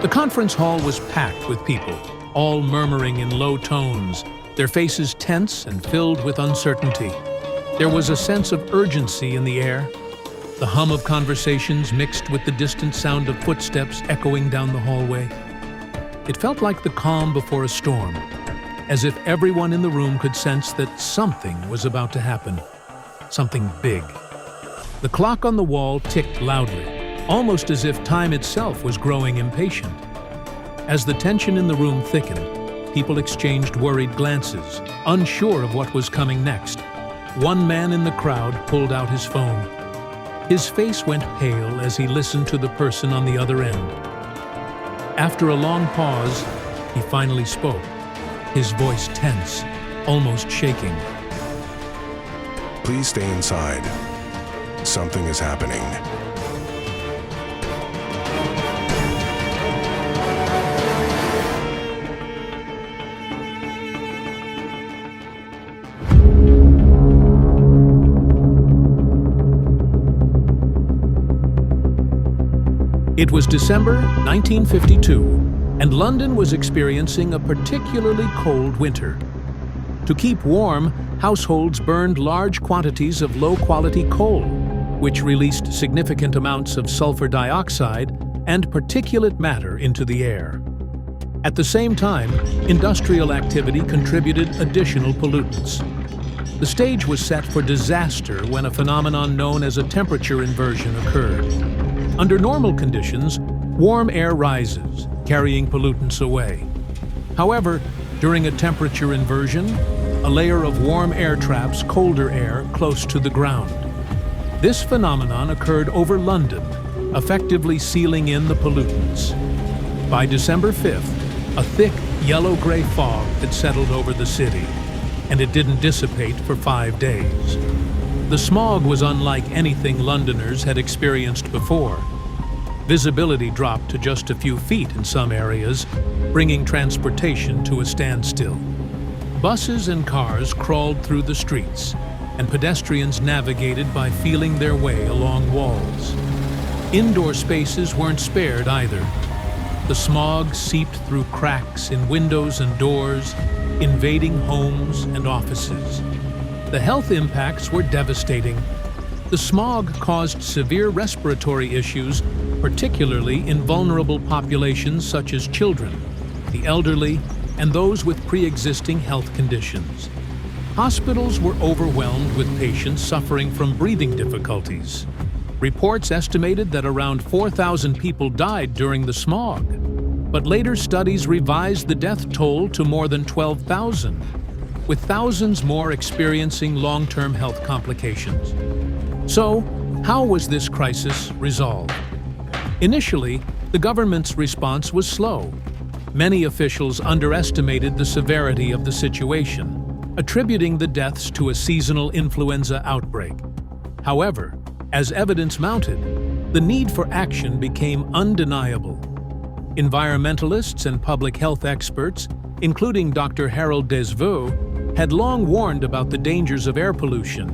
The conference hall was packed with people, all murmuring in low tones, their faces tense and filled with uncertainty. There was a sense of urgency in the air, the hum of conversations mixed with the distant sound of footsteps echoing down the hallway. It felt like the calm before a storm, as if everyone in the room could sense that something was about to happen, something big. The clock on the wall ticked loudly, almost as if time itself was growing impatient. As the tension in the room thickened, people exchanged worried glances, unsure of what was coming next. One man in the crowd pulled out his phone. His face went pale as he listened to the person on the other end. After a long pause, he finally spoke, his voice tense, almost shaking. Please stay inside. Something is happening. It was December 1952, and London was experiencing a particularly cold winter. To keep warm, households burned large quantities of low-quality coal, which released significant amounts of sulfur dioxide and particulate matter into the air. At the same time, industrial activity contributed additional pollutants. The stage was set for disaster when a phenomenon known as a temperature inversion occurred. Under normal conditions, warm air rises, carrying pollutants away. However, during a temperature inversion, a layer of warm air traps colder air close to the ground. This phenomenon occurred over London, effectively sealing in the pollutants. By December 5th, a thick yellow-gray fog had settled over the city, and it didn't dissipate for 5 days. The smog was unlike anything Londoners had experienced before. Visibility dropped to just a few feet in some areas, bringing transportation to a standstill. Buses and cars crawled through the streets, and pedestrians navigated by feeling their way along walls. Indoor spaces weren't spared either. The smog seeped through cracks in windows and doors, invading homes and offices. The health impacts were devastating. The smog caused severe respiratory issues, particularly in vulnerable populations such as children, the elderly, and those with pre-existing health conditions. Hospitals were overwhelmed with patients suffering from breathing difficulties. Reports estimated that around 4,000 people died during the smog, but later studies revised the death toll to more than 12,000, with thousands more experiencing long-term health complications. So, how was this crisis resolved? Initially, the government's response was slow. Many officials underestimated the severity of the situation, attributing the deaths to a seasonal influenza outbreak. However, as evidence mounted, the need for action became undeniable. Environmentalists and public health experts, including Dr. Harold Desvaux, had long warned about the dangers of air pollution.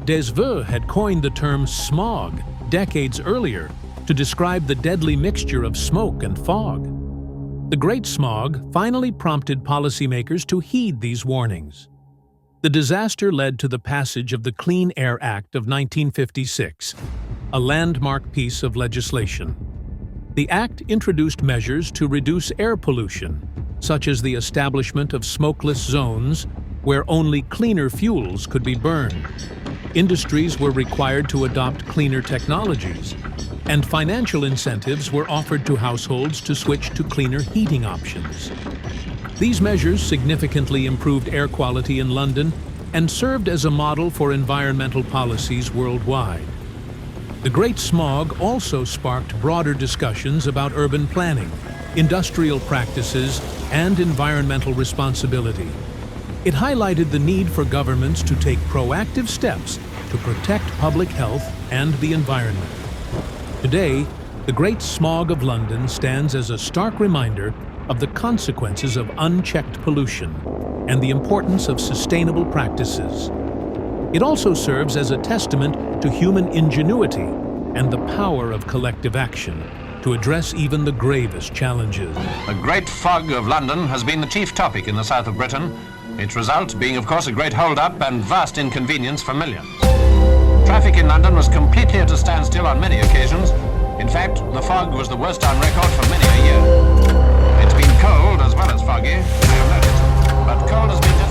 Desvaux had coined the term smog decades earlier to describe the deadly mixture of smoke and fog. The Great Smog finally prompted policymakers to heed these warnings. The disaster led to the passage of the Clean Air Act of 1956, a landmark piece of legislation. The act introduced measures to reduce air pollution, such as the establishment of smokeless zones where only cleaner fuels could be burned. Industries were required to adopt cleaner technologies, and financial incentives were offered to households to switch to cleaner heating options. These measures significantly improved air quality in London and served as a model for environmental policies worldwide. The Great Smog also sparked broader discussions about urban planning, industrial practices, and environmental responsibility. It highlighted the need for governments to take proactive steps to protect public health and the environment. Today, the Great Smog of London stands as a stark reminder of the consequences of unchecked pollution and the importance of sustainable practices. It also serves as a testament to human ingenuity and the power of collective action to address even the gravest challenges. The Great Fog of London has been the chief topic in the south of Britain, its result being, of course, a great hold-up and vast inconvenience for millions. Traffic in London was completely at a standstill on many occasions. In fact, the fog was the worst on record for many a year. It's been cold as well as foggy, I have noticed, but cold has been